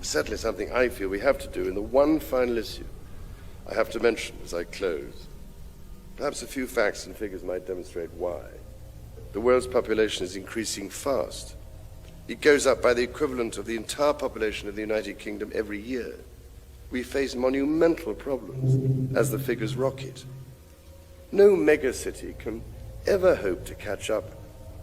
certainly something I feel we have to do in the one final issue I have to mention as I close. Perhaps a few facts and figures might demonstrate why. The world's population is increasing fast. It goes up by the equivalent of the entire population of the United Kingdom every year. We face monumental problems as the figures rocket. No megacity can ever hope to catch up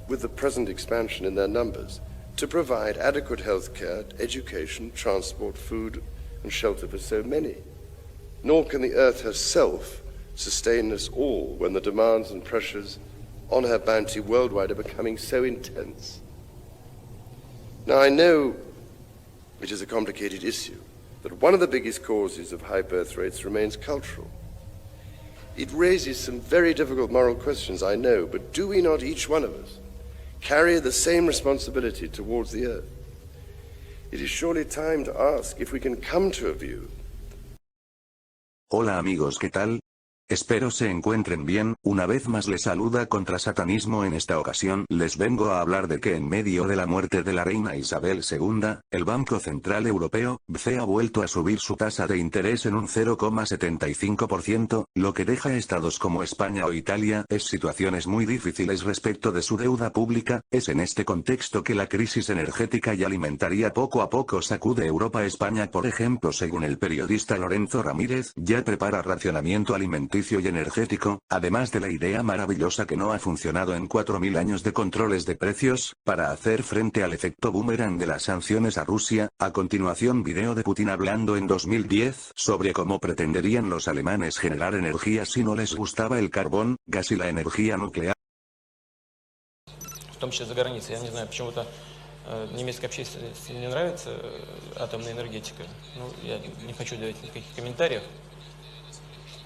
with the present expansion in their numbers to provide adequate health care, education, transport, food and shelter for so many. Nor can the Earth herself sustain us all when the demands and pressures on her bounty worldwide are becoming so intense. Now, I know it is a complicated issue, but one of the biggest causes of high birth rates remains cultural. It raises some very difficult moral questions, I know, but do we not, each one of us, carry the same responsibility towards the Earth? It is surely time to ask if we can come to a view. Hola amigos, ¿qué tal? Espero se encuentren bien. Una vez más les saluda contra satanismo. En esta ocasión les vengo a hablar de que en medio de la muerte de la reina Isabel II, el Banco Central Europeo, BCE, ha vuelto a subir su tasa de interés en un 0,75%, lo que deja a estados como España o Italia en situaciones muy difíciles respecto de su deuda pública. Es en este contexto que la crisis energética y alimentaria poco a poco sacude Europa. España, por ejemplo, según el periodista Lorenzo Ramírez, ya prepara racionamiento alimenticio y energético, además de la idea maravillosa que no ha funcionado en 4000 años de controles de precios, para hacer frente al efecto boomerang de las sanciones a Rusia. A continuación, video de Putin hablando en 2010 sobre cómo pretenderían los alemanes generar energía si no les gustaba el carbón, gas y la energía nuclear. В том числе за границей. Я не знаю, почему-то немецкой общественности не нравится атомная энергетика. Ну, я не хочу давать никаких комментариев.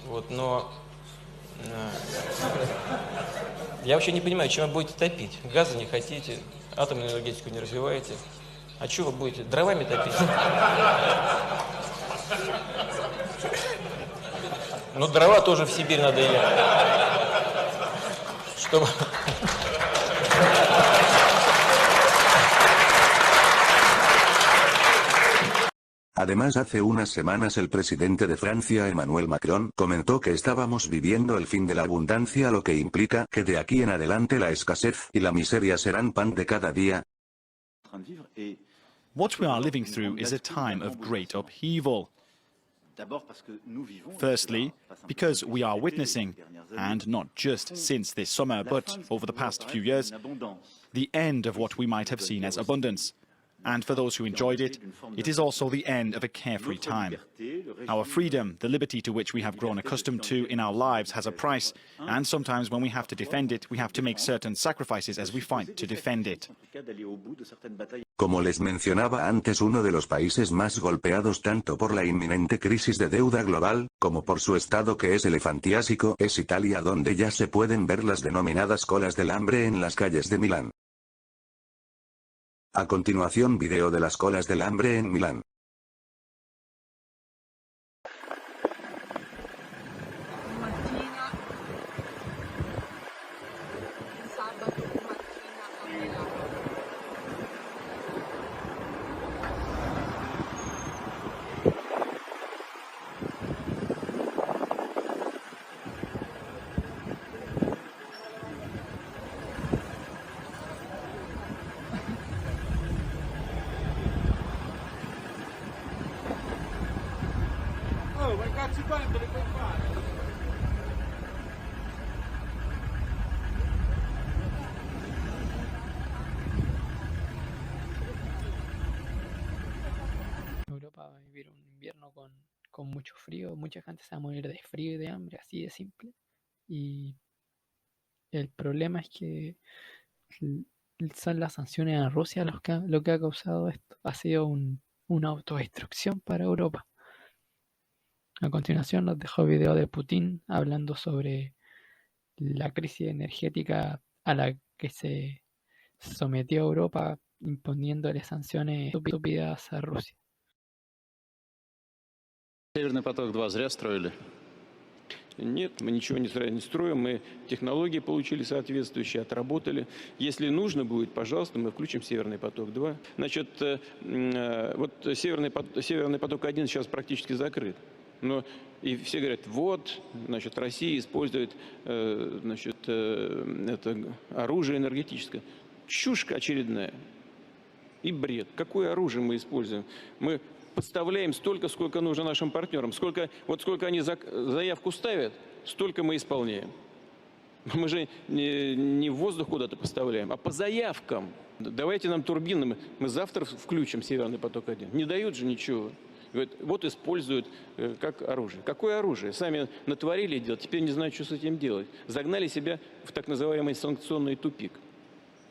Вот, но я вообще не понимаю, чем вы будете топить. Газа не хотите, атомную энергетику не развиваете. А что вы будете? Дровами топить? Ну, дрова тоже в Сибирь надо ехать. Чтобы... Además, hace unas semanas el presidente de Francia, Emmanuel Macron, comentó que estábamos viviendo el fin de la abundancia, lo que implica que de aquí en adelante la escasez y la miseria serán pan de cada día. What we are living through is a time of great upheaval. Firstly, because we are witnessing, and not just since this summer, but over the past few years, the end of what we might have seen as abundance. And for those who enjoyed it, it is also the end of a carefree time. Our freedom, the liberty to which we have grown accustomed to in our lives, has a price, and sometimes when we have to defend it, we have to make certain sacrifices as we fight to defend it. Como les mencionaba antes, uno de los países más golpeados tanto por la inminente crisis de deuda global, como por su estado que es elefantiásico, es Italia, donde ya se pueden ver las denominadas colas del hambre en las calles de Milán. A continuación, video de las colas del hambre en Milán. Europa va a vivir un invierno con mucho frío, mucha gente se va a morir de frío y de hambre, así de simple. Y el problema es que son las sanciones a Rusia lo que ha causado esto. Ha sido una autodestrucción para Europa. A continuación nos dejó el video de Putin hablando sobre la crisis energética a la que se sometió Europa imponiéndole sanciones estúpidas a Rusia. Северный поток-2 зря строили. Нет, мы ничего не строим, мы технологии получили соответствующие, отработали. Если нужно будет, пожалуйста, мы включим «Северный поток-2». Значит, вот «Северный поток-1» сейчас практически закрыт. Но и все говорят, вот, значит, Россия использует, значит, это оружие энергетическое. Чушь очередная и бред. Какое оружие мы используем? Мы поставляем столько, сколько нужно нашим партнерам. Сколько они заявку ставят, столько мы исполняем. Мы же не в воздух куда-то поставляем, а по заявкам. Давайте нам турбины, мы завтра включим «Северный поток-1». Не дают же ничего. Вот используют как оружие. Какое оружие? Сами натворили дело, теперь не знают, что с этим делать. Загнали себя в так называемый санкционный тупик.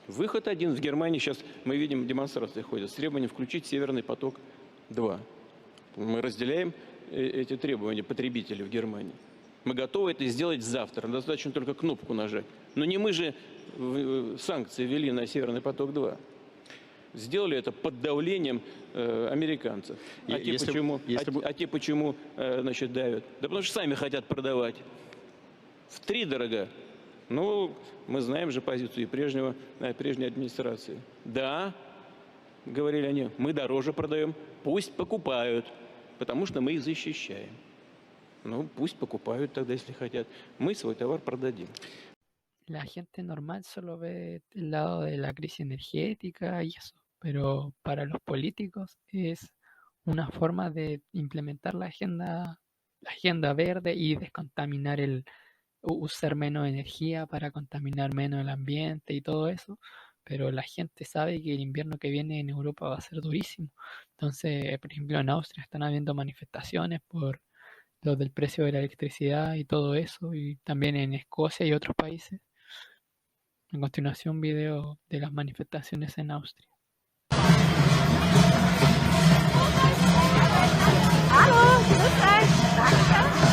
Выход один. В Германии сейчас мы видим, демонстрации ходят с требованием включить «Северный поток-2». Мы разделяем эти требования потребителей в Германии. Мы готовы это сделать завтра. Достаточно только кнопку нажать. Но не мы же санкции ввели на «Северный поток-2». Сделали это под давлением американцев. А те почему значит, давят? Да потому что сами хотят продавать. Втридорога. Ну, мы знаем же позицию и прежней администрации. Да, говорили они, мы дороже продаем, пусть покупают, потому что мы их защищаем. Ну, пусть покупают тогда, если хотят. Мы свой товар продадим. La gente normal solo ve el lado de la crisis energética y eso, pero para los políticos es una forma de implementar la agenda verde y descontaminar usar menos energía para contaminar menos el ambiente y todo eso, pero la gente sabe que el invierno que viene en Europa va a ser durísimo. Entonces, por ejemplo, en Austria están habiendo manifestaciones por lo del precio de la electricidad y todo eso, y también en Escocia y otros países. A continuación, video de las manifestaciones en Austria. Hallo, grüß euch, danke.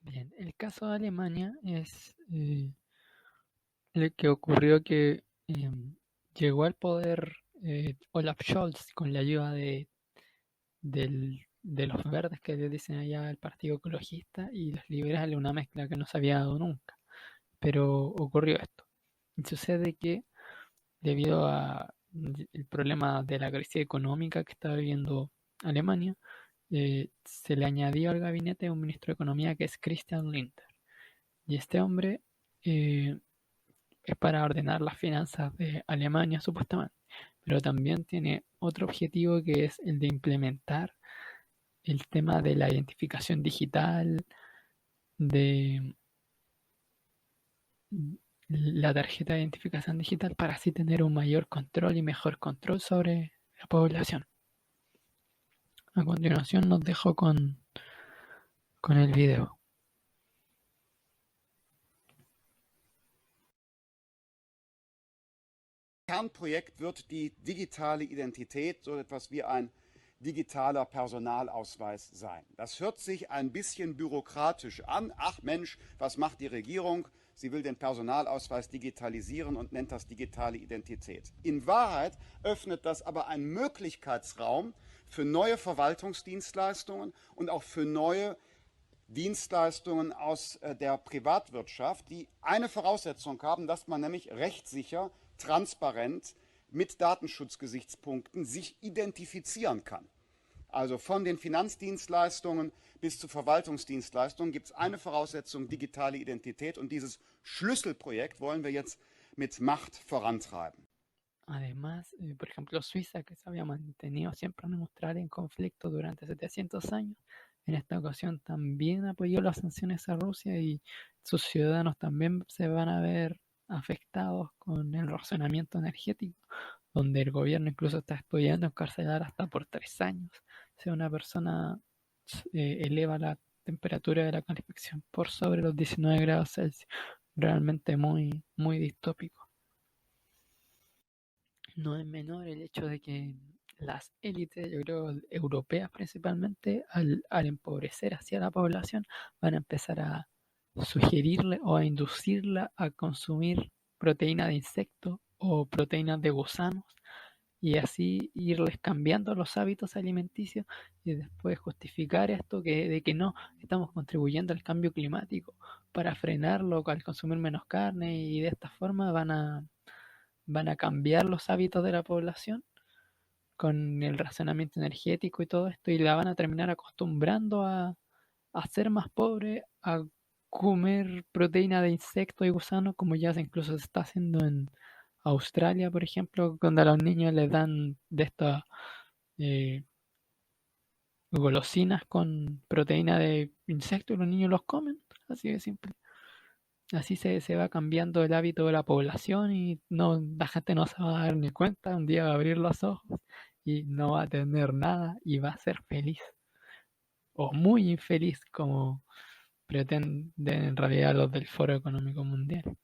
Bien, el caso de Alemania es el que ocurrió que llegó al poder Olaf Scholz con la ayuda de los verdes que le dicen allá el Partido Ecologista y los liberales, una mezcla que no se había dado nunca. Pero ocurrió esto. Y sucede que debido al problema de la crisis económica que está viviendo Alemania, se le añadió al gabinete un ministro de Economía que es Christian Lindner. Y este hombre es para ordenar las finanzas de Alemania, supuestamente. Pero también tiene otro objetivo que es el de implementar el tema de la identificación digital, de la tarjeta de identificación digital para así tener un mayor control y mejor control sobre la población. A continuación nos dejo con el video. Kernprojekt wird die digitale Identität, so etwas wie ein digitaler Personalausweis sein. Das hört sich ein bisschen bürokratisch an. Ach Mensch, was macht die Regierung? Sie will den Personalausweis digitalisieren und nennt das digitale Identität. In Wahrheit öffnet das aber einen Möglichkeitsraum für neue Verwaltungsdienstleistungen und auch für neue Dienstleistungen aus der Privatwirtschaft, die eine Voraussetzung haben, dass man nämlich rechtssicher, transparent mit Datenschutzgesichtspunkten sich identifizieren kann. Also von den Finanzdienstleistungen bis zu Verwaltungsdienstleistungen gibt es eine Voraussetzung, digitale Identität, und dieses Schlüsselprojekt wollen wir jetzt mit Macht vorantreiben. Además, por ejemplo, Suiza, que se había mantenido siempre neutral en conflicto durante 700 años, en esta ocasión también apoyó las sanciones a Rusia y sus ciudadanos también se van a ver afectados con el racionamiento energético, donde el gobierno incluso está estudiando encarcelar hasta por 3 años si una persona eleva la temperatura de la calefacción por sobre los 19 grados Celsius. Realmente muy, muy distópico. No es menor el hecho de que las élites, yo creo, europeas principalmente, al empobrecer hacia la población, van a empezar a sugerirle o a inducirla a consumir proteína de insectos o proteínas de gusanos, y así irles cambiando los hábitos alimenticios y después justificar esto de que no, estamos contribuyendo al cambio climático para frenarlo al consumir menos carne, y de esta forma van a cambiar los hábitos de la población con el racionamiento energético y todo esto, y la van a terminar acostumbrando a ser más pobre, a comer proteína de insectos y gusanos, como ya incluso se está haciendo en Australia, por ejemplo, donde a los niños les dan de estas golosinas con proteína de insectos y los niños los comen, así de simple. Así se va cambiando el hábito de la población y no, la gente no se va a dar ni cuenta. Un día va a abrir los ojos y no va a tener nada y va a ser feliz. O muy infeliz, como pretenden en realidad los del Foro Económico Mundial.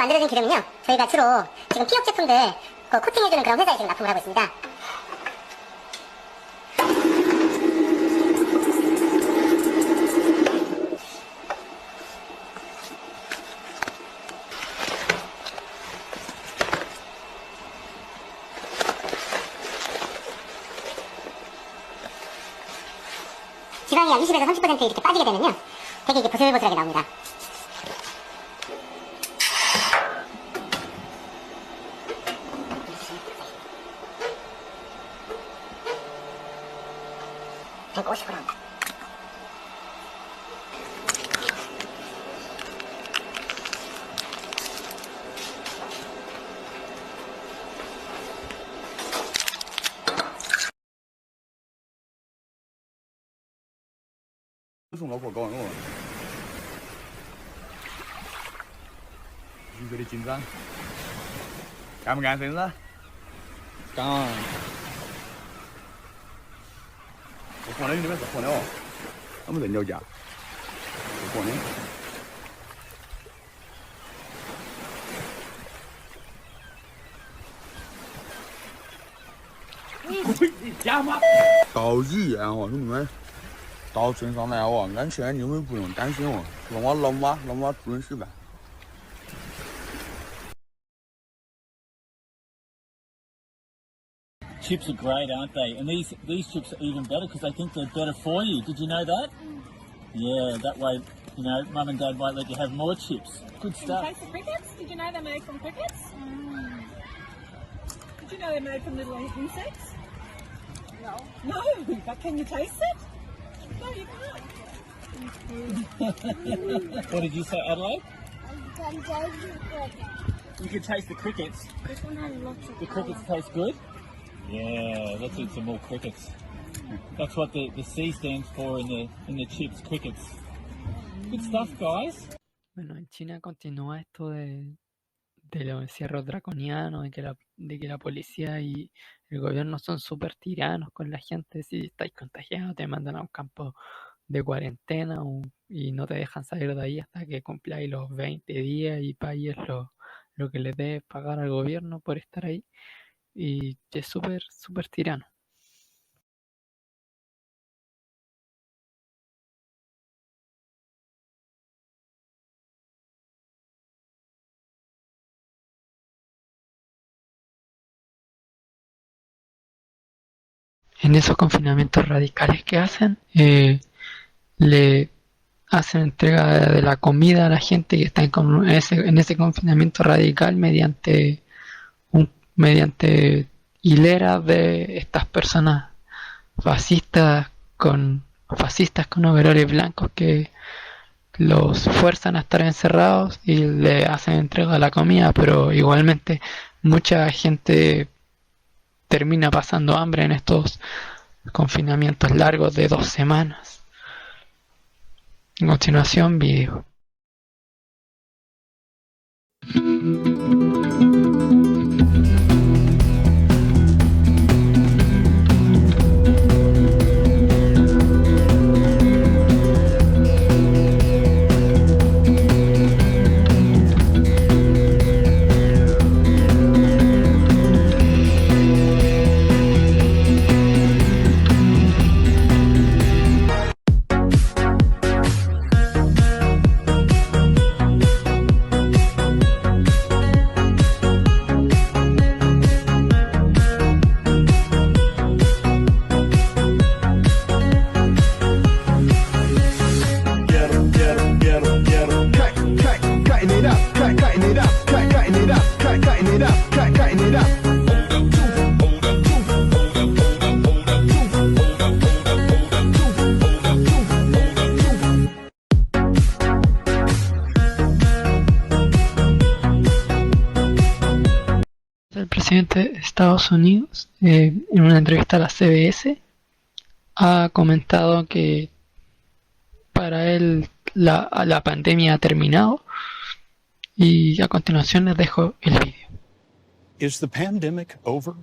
만들어진 기름은요, 저희가 주로 지금 피혁 제품들 코팅해주는 그런 회사에 지금 납품을 하고 있습니다. 지방이 약 20에서 30% 이렇게 빠지게 되면요, 되게 이게 보슬보슬하게 나옵니다. 그러니까 50g. Very 긴장. Cảm ơn xin đó. Cảm ơn. Con đấy nó con đấy. Không được nhiều giờ. Con đấy.搞gì à hả兄弟？到船上来哦，安全你们不用担心哦。让我准时吧。Chips are great, aren't they? And these chips are even better because they think they're better for you. Did you know that? Yeah, that way, you know, Mum and Dad might let you have more chips. Good Can stuff. you taste the crickets? Did you know they're made from crickets? Did you know they're made from little insects? No. No, but can you taste it? No, you can't. What did you say, Adelaide? You can taste the crickets. This one has lots of The crickets taste good? Yeah, let's eat some more crickets. That's what the C stands for in the chips, crickets. Good stuff, guys. Bueno, en China continúa esto de los encierros draconianos, de que la policía y el gobierno son súper tiranos con la gente. Si estáis contagiados, te mandan a un campo de cuarentena y no te dejan salir de ahí hasta que cumpláis los 20 días y pagues lo que le debes pagar al gobierno por estar ahí. Y es súper, súper tirano. En esos confinamientos radicales que hacen, le hacen entrega de la comida a la gente que está en ese confinamiento radical mediante hileras de estas personas fascistas con overoles blancos que los fuerzan a estar encerrados y le hacen entrega de la comida, pero igualmente mucha gente termina pasando hambre en estos confinamientos largos de 2 semanas. A continuación, video. El presidente de Estados Unidos, en una entrevista a la CBS, ha comentado que para él la pandemia ha terminado, y a continuación les dejo el vídeo. Is the pandemic over?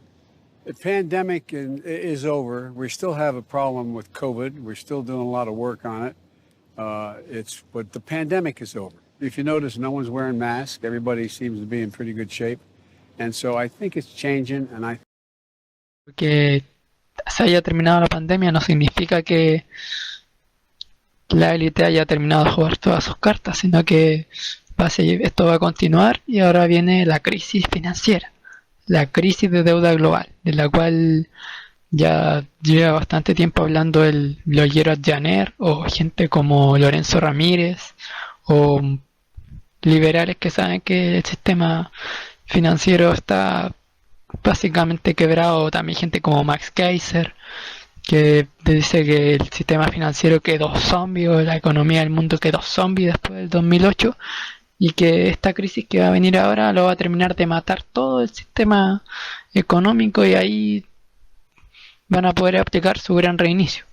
The pandemic is over. We still have a problem with COVID. We're still doing a lot of work on it. But the pandemic is over. If you notice, no one's wearing masks. Everybody seems to be in pretty good shape. And so I think it's changing, and Que se haya terminado la pandemia no significa que la élite haya terminado de jugar todas sus cartas, sino que esto va a continuar, y ahora viene la crisis financiera, la crisis de deuda global, de la cual ya lleva bastante tiempo hablando el bloguero Janer o gente como Lorenzo Ramírez o liberales que saben que el sistema financiero está básicamente quebrado. También gente como Max Kaiser, que dice que el sistema financiero quedó zombie, o la economía del mundo quedó zombie después del 2008, y que esta crisis que va a venir ahora lo va a terminar de matar todo el sistema económico, y ahí van a poder aplicar su gran reinicio.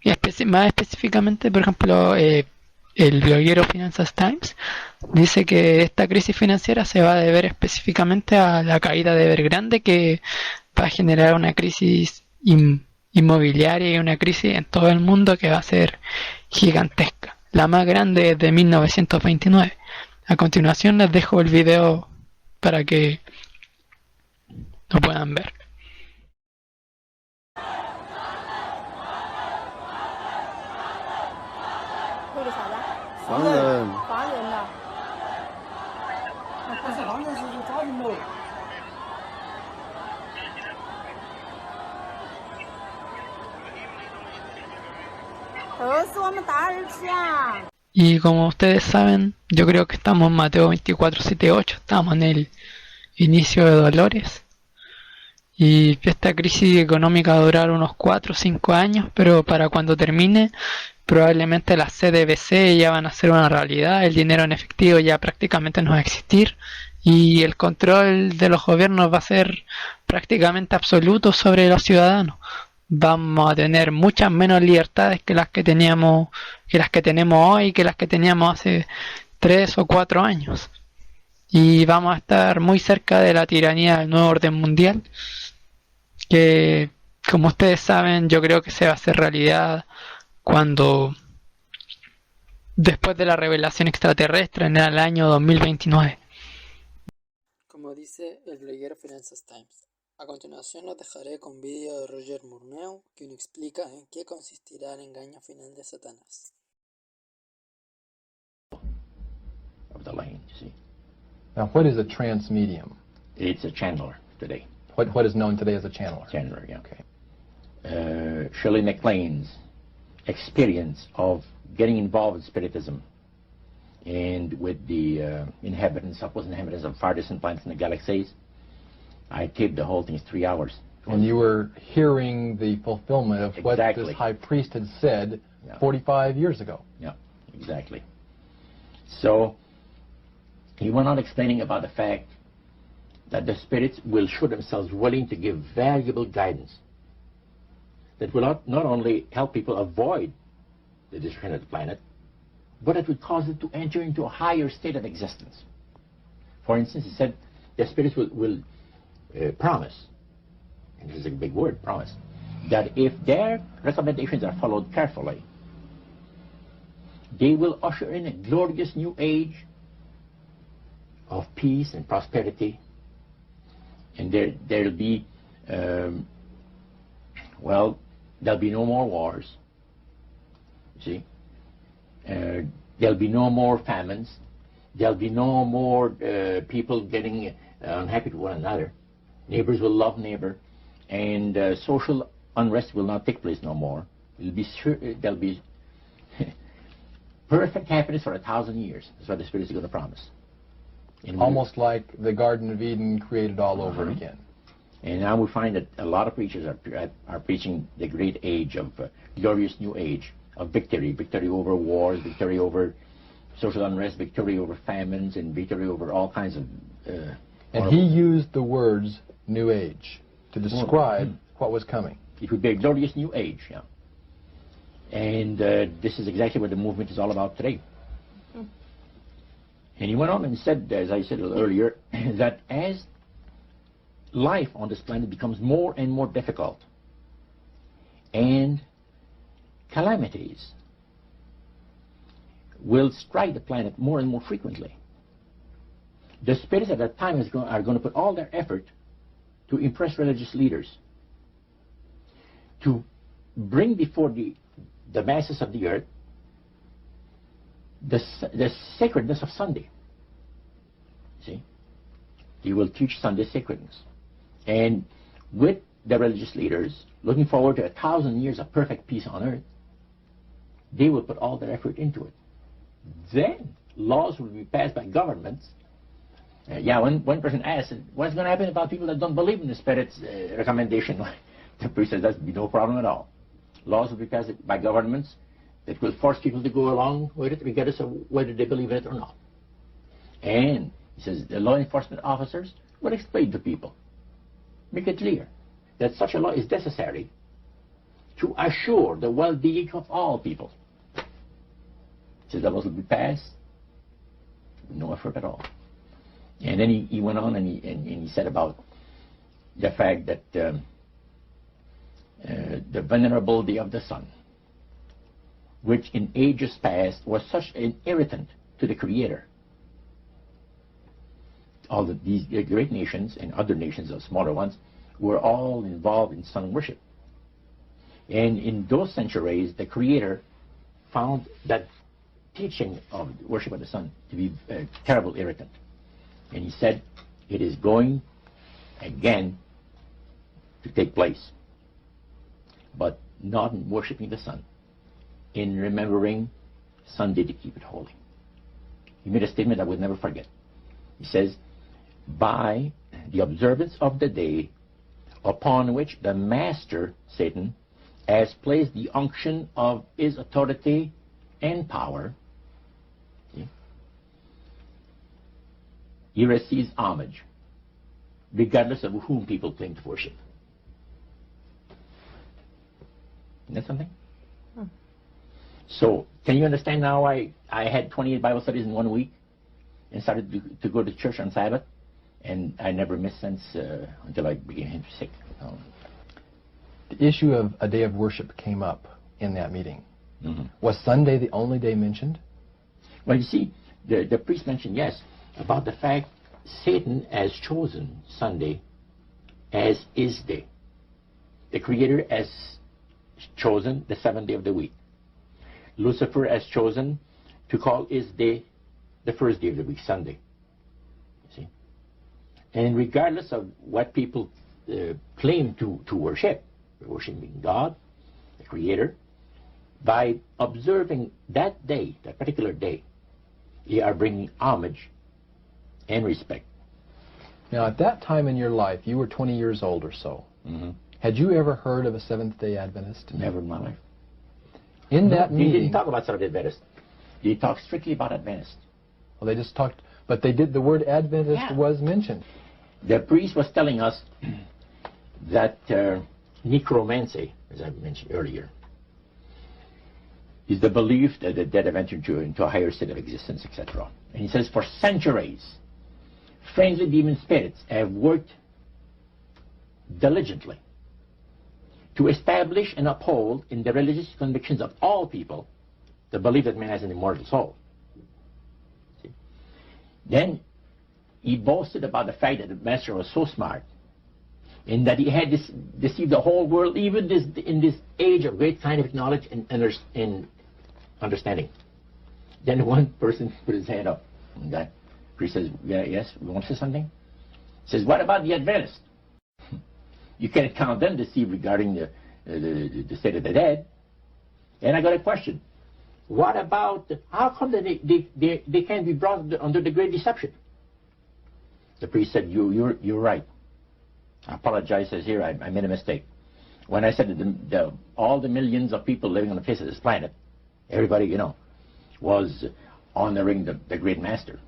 Y más específicamente, por ejemplo, el bloguero Finanzas Times dice que esta crisis financiera se va a deber específicamente a la caída de Evergrande, que va a generar una crisis inmobiliaria y una crisis en todo el mundo que va a ser gigantesca, la más grande desde 1929. A continuación les dejo el video para que lo puedan ver. Y como ustedes saben, yo creo que estamos en Mateo 24:7-8, estamos en el inicio de dolores. Y esta crisis económica va a durar unos 4 o 5 años, pero para cuando termine, probablemente las CBDC ya van a ser una realidad, el dinero en efectivo ya prácticamente no va a existir, y el control de los gobiernos va a ser prácticamente absoluto sobre los ciudadanos. Vamos a tener muchas menos libertades que las que tenemos hoy, que las que teníamos hace 3 o 4 años. Y vamos a estar muy cerca de la tiranía del nuevo orden mundial, que, como ustedes saben, yo creo que se va a hacer realidad cuando, después de la revelación extraterrestre en el año 2029. Como dice el bloguero Finanzas Times. A continuación los dejaré con vídeo de Roger Murnau que nos explica en qué consistirá el engaño final de Satanás. Of the lane, you see. Now, what is a transmedium? It's a channeler today. What is known today as a channeler? Channeler, yeah. Okay. Shirley MacLaine's experience of getting involved with spiritism and with the supposed inhabitants of far distant planets in the galaxies. I taped the whole thing in 3 hours. And you were hearing the fulfillment of what this high priest had said 45 years ago. Yeah, exactly. So he went on explaining about the fact that the spirits will show themselves willing to give valuable guidance that will not only help people avoid the destruction of the planet, but it would cause them to enter into a higher state of existence. For instance, he said the spirits will promise, and this is a big word, promise, that if their recommendations are followed carefully, they will usher in a glorious new age of peace and prosperity, and there'll be, there'll be no more wars, you see. There'll be no more famines. There'll be no more people getting unhappy with one another. Neighbors will love neighbor, and social unrest will not take place no more. There'll be perfect happiness for 1,000 years. That's what the Spirit is going to promise. Almost like the Garden of Eden created all over again. And now we find that a lot of preachers are preaching the great age of glorious new age of victory over wars, victory over social unrest, victory over famines, and victory over all kinds of. And he used the words New Age to describe what was coming. It would be a glorious new age, yeah. And this is exactly what the movement is all about today. And he went on and said, as I said a little earlier, that as life on this planet becomes more and more difficult, and calamities will strike the planet more and more frequently, the spirits at that time are going to put all their effort to impress religious leaders, to bring before the masses of the earth the sacredness of Sunday. See? He will teach Sunday sacredness. And with the religious leaders, looking forward to 1,000 years of perfect peace on earth, they will put all their effort into it. Then laws will be passed by governments. One person asked, what's going to happen about people that don't believe in the Spirit's recommendation? The priest says, that'd be no problem at all. Laws will be passed by governments that will force people to go along with it, regardless of whether they believe in it or not. And he says the law enforcement officers will explain to people, make it clear that such a law is necessary to assure the well-being of all people. He says the laws will be passed with no effort at all. And then he went on and he said about the fact that the vulnerability of the sun, which in ages past was such an irritant to the Creator. All of these great nations and other nations, of smaller ones, were all involved in sun worship. And in those centuries, the Creator found that teaching of worship of the sun to be a terrible irritant. And he said, it is going again to take place, but not in worshiping the sun, in remembering Sunday to keep it holy. He made a statement I would never forget. He says, by the observance of the day upon which the master, Satan, has placed the unction of his authority and power, he receives homage, regardless of whom people claim to worship. Isn't that something? So, can you understand now why I had 28 Bible studies in 1 week and started to go to church on Sabbath? And I never missed since until I became sick. The issue of a day of worship came up in that meeting. Was Sunday the only day mentioned? Well, you see, the priest mentioned, yes, about the fact Satan has chosen Sunday as his day. The Creator has chosen the 7th day of the week. Lucifer has chosen to call his day the first day of the week, Sunday. You see? And regardless of what people claim to worship, worshiping God, the Creator, by observing that day, that particular day, they are bringing homage and respect. Now, at that time in your life, you were 20 years old or so. Had you ever heard of a Seventh-day Adventist? Never in my life. In that meeting, they didn't talk about Seventh-day Adventist. They talked strictly about Adventist. Well, they just talked, but they did. The word Adventist was mentioned. The priest was telling us that necromancy, as I mentioned earlier, is the belief that the dead have entered into a higher state of existence, etc. And he says, for centuries, friendly demon spirits have worked diligently to establish and uphold in the religious convictions of all people the belief that man has an immortal soul. See? Then he boasted about the fact that the master was so smart in that he had deceived the whole world, even in this age of great scientific knowledge and understanding. Then one person put his hand up, and that priest says, yes, we want to say something? He says, what about the Adventists? You can't count them deceived regarding the state of the dead. And I got a question. What about, how come that they can't be brought under the great deception? The priest said, you're right. I apologize, says here, I made a mistake. When I said that all the millions of people living on the face of this planet, everybody, you know, was honoring the great master.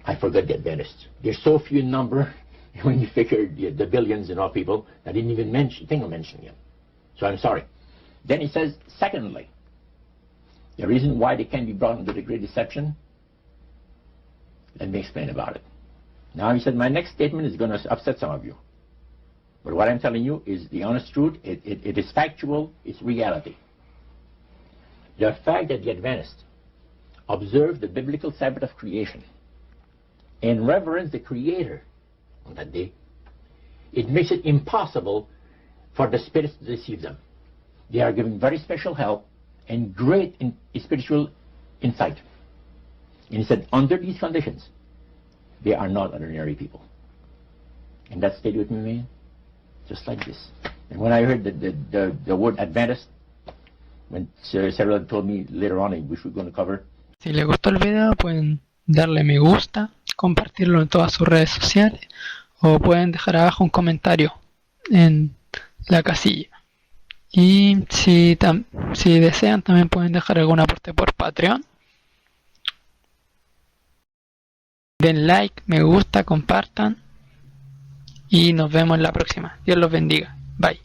I forgot the Adventists. They're so few in number, when you figure the billions and all people, I didn't even think of mentioning it. So I'm sorry. Then he says, secondly, the reason why they can't be brought under the great deception, let me explain about it. Now he said, my next statement is going to upset some of you. But what I'm telling you is the honest truth. It is factual. It's reality. The fact that the Adventists observe the biblical Sabbath of creation and reverence the Creator on that day, it makes it impossible for the spirits to deceive them. They are giving very special help and great spiritual insight. And he said, under these conditions, they are not ordinary people. And that stayed with me, man, just like this. And when I heard the word Adventist, when Sarah told me later on which we're going to cover. Si les gustó el video, pueden darle me gusta, compartirlo en todas sus redes sociales, o pueden dejar abajo un comentario en la casilla. Y si desean, también pueden dejar algún aporte por Patreon. Den like, me gusta, compartan y nos vemos en la próxima. Dios los bendiga. Bye.